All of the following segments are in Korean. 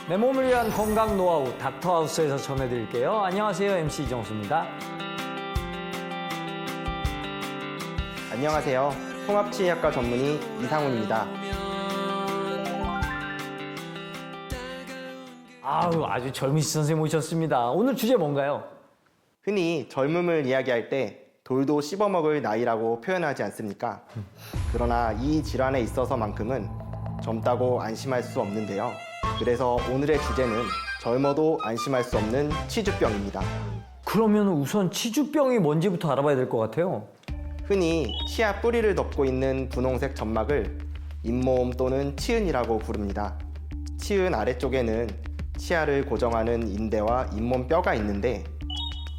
내 몸을 위한 건강 노하우 닥터하우스에서 전해드릴게요. 안녕하세요. MC 이정수입니다. 안녕하세요. 통합치의학과 전문의 이상훈입니다. 아주 젊으신 선생님 오셨습니다. 오늘 주제 뭔가요? 흔히 젊음을 이야기할 때 돌도 씹어먹을 나이라고 표현하지 않습니까? 그러나 이 질환에 있어서만큼은 젊다고 안심할 수 없는데요. 그래서 오늘의 주제는 젊어도 안심할 수 없는 치주병입니다. 그러면 우선 치주병이 뭔지부터 알아봐야 될 것 같아요. 흔히 치아 뿌리를 덮고 있는 분홍색 점막을 잇몸 또는 치은이라고 부릅니다. 치은 아래쪽에는 치아를 고정하는 인대와 잇몸 뼈가 있는데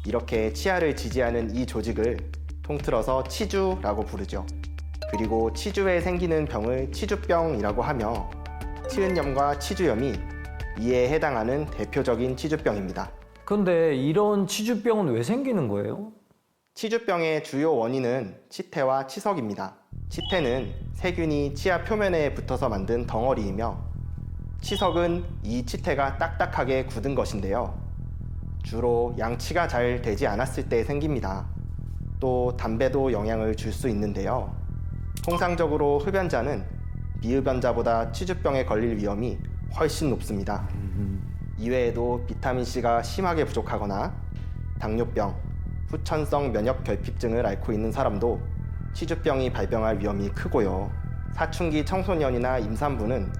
이렇게 치아를 지지하는 이 조직을 통틀어서 치주라고 부르죠. 그리고 치주에 생기는 병을 치주병이라고 하며 치은염과 치주염이 이에 해당하는 대표적인 치주병입니다. 그런데 이런 치주병은 왜 생기는 거예요? 치주병의 주요 원인은 치태와 치석입니다. 치태는 세균이 치아 표면에 붙어서 만든 덩어리이며 치석은 이 치태가 딱딱하게 굳은 것인데요. 주로 양치가 잘 되지 않았을 때 생깁니다. 또 담배도 영향을 줄 수 있는데요. 통상적으로 흡연자는 비흡연자보다 치주병에 걸릴 위험이 훨씬 높습니다. 이외에도 비타민C가 심하게 부족하거나 당뇨병, 후천성 면역 결핍증을 앓고 있는 사람도 치주병이 발병할 위험이 크고요. 사춘기 청소년이나 임산부는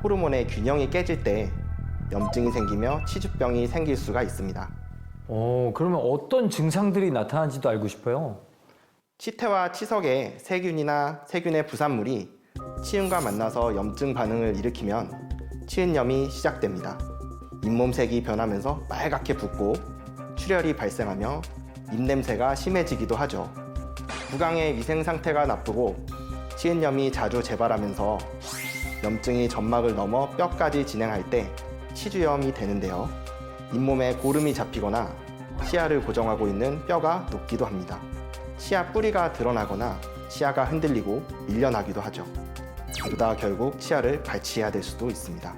호르몬의 균형이 깨질 때 염증이 생기며 치주병이 생길 수가 있습니다. 그러면 어떤 증상들이 나타나는지도 알고 싶어요. 치태와 치석에 세균이나 세균의 부산물이 치은과 만나서 염증 반응을 일으키면 치은염이 시작됩니다. 잇몸색이 변하면서 빨갛게 붓고 출혈이 발생하며 입냄새가 심해지기도 하죠. 구강의 위생 상태가 나쁘고 치은염이 자주 재발하면서 염증이 점막을 넘어 뼈까지 진행할 때 치주염이 되는데요. 잇몸에 고름이 잡히거나 치아를 고정하고 있는 뼈가 녹기도 합니다. 치아 뿌리가 드러나거나 치아가 흔들리고 밀려나기도 하죠. 그러다 결국 치아를 발치해야 될 수도 있습니다.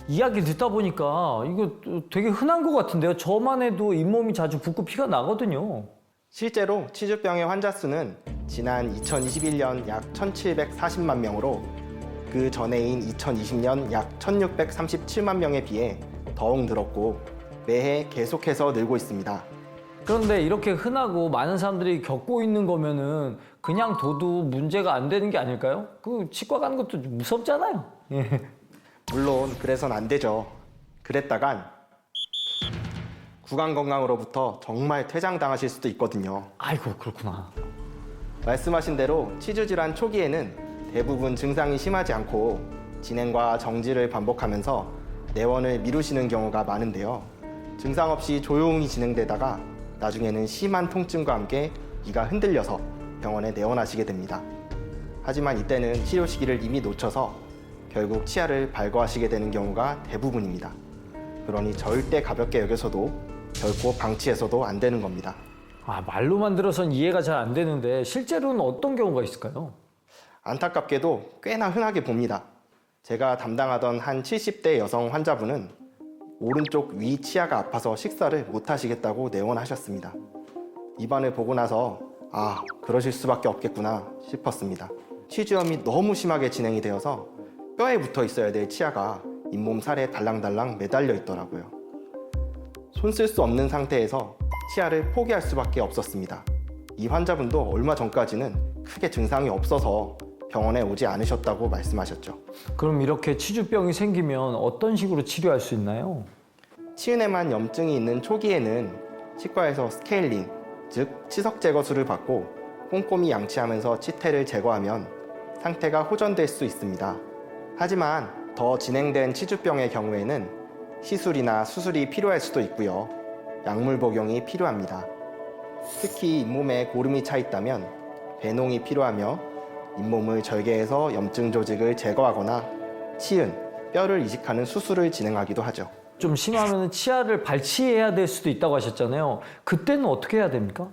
이야기 듣다 보니까 이거 되게 흔한 것 같은데요. 저만 해도 잇몸이 자주 붓고 피가 나거든요. 실제로 치주병의 환자 수는 지난 2021년 약 1,740만 명으로 그 전해인 2020년 약 1,637만 명에 비해 더욱 늘었고 매해 계속해서 늘고 있습니다. 그런데 이렇게 흔하고 많은 사람들이 겪고 있는 거면은 그냥 둬도 문제가 안 되는 게 아닐까요? 그 치과 가는 것도 좀 무섭잖아요. 예. 물론 그래선 안 되죠. 그랬다간 구강 건강으로부터 정말 퇴장당하실 수도 있거든요. 아이고 그렇구나. 말씀하신 대로 치주 질환 초기에는 대부분 증상이 심하지 않고 진행과 정지를 반복하면서 내원을 미루시는 경우가 많은데요. 증상 없이 조용히 진행되다가 나중에는 심한 통증과 함께 이가 흔들려서 병원에 내원하시게 됩니다. 하지만 이때는 치료 시기를 이미 놓쳐서 결국 치아를 발거하시게 되는 경우가 대부분입니다. 그러니 절대 가볍게 여겨서도 결코 방치해서도 안 되는 겁니다. 말로만 들어선 이해가 잘 안 되는데 실제로는 어떤 경우가 있을까요? 안타깝게도 꽤나 흔하게 봅니다. 제가 담당하던 한 70대 여성 환자분은 오른쪽 위 치아가 아파서 식사를 못 하시겠다고 내원하셨습니다. 입안을 보고 나서 그러실 수밖에 없겠구나 싶었습니다. 치주염이 너무 심하게 진행이 되어서 뼈에 붙어 있어야 될 치아가 잇몸 살에 달랑달랑 매달려 있더라고요. 손 쓸 수 없는 상태에서 치아를 포기할 수밖에 없었습니다. 이 환자분도 얼마 전까지는 크게 증상이 없어서 병원에 오지 않으셨다고 말씀하셨죠. 그럼 이렇게 치주병이 생기면 어떤 식으로 치료할 수 있나요? 치은에만 염증이 있는 초기에는 치과에서 스케일링, 즉 치석 제거술을 받고 꼼꼼히 양치하면서 치태를 제거하면 상태가 호전될 수 있습니다. 하지만 더 진행된 치주병의 경우에는 시술이나 수술이 필요할 수도 있고요. 약물 복용이 필요합니다. 특히 잇몸에 고름이 차 있다면 배농이 필요하며 잇몸을 절개해서 염증 조직을 제거하거나 치은, 뼈를 이식하는 수술을 진행하기도 하죠. 좀 심하면 치아를 발치해야 될 수도 있다고 하셨잖아요. 그때는 어떻게 해야 됩니까?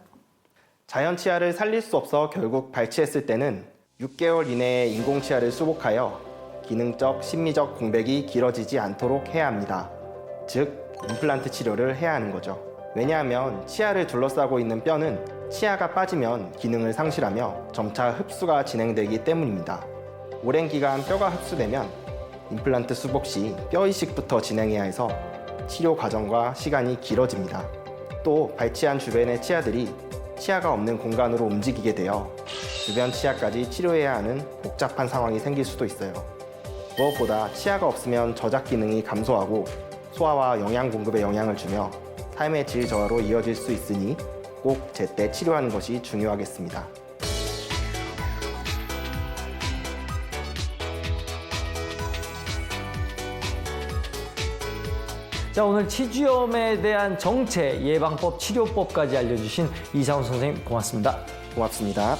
자연 치아를 살릴 수 없어 결국 발치했을 때는 6개월 이내에 인공 치아를 수복하여 기능적, 심미적 공백이 길어지지 않도록 해야 합니다. 즉 임플란트 치료를 해야 하는 거죠. 왜냐하면 치아를 둘러싸고 있는 뼈는 치아가 빠지면 기능을 상실하며 점차 흡수가 진행되기 때문입니다. 오랜 기간 뼈가 흡수되면 임플란트 수복 시 뼈 이식부터 진행해야 해서 치료 과정과 시간이 길어집니다. 또 발치한 주변의 치아들이 치아가 없는 공간으로 움직이게 되어 주변 치아까지 치료해야 하는 복잡한 상황이 생길 수도 있어요. 무엇보다 치아가 없으면 저작 기능이 감소하고 소화와 영양 공급에 영향을 주며 삶의 질 저하로 이어질 수 있으니 꼭 제때 치료하는 것이 중요하겠습니다. 자, 오늘 치주염에 대한 정체, 예방법, 치료법까지 알려주신 이상훈 선생님 고맙습니다. 고맙습니다.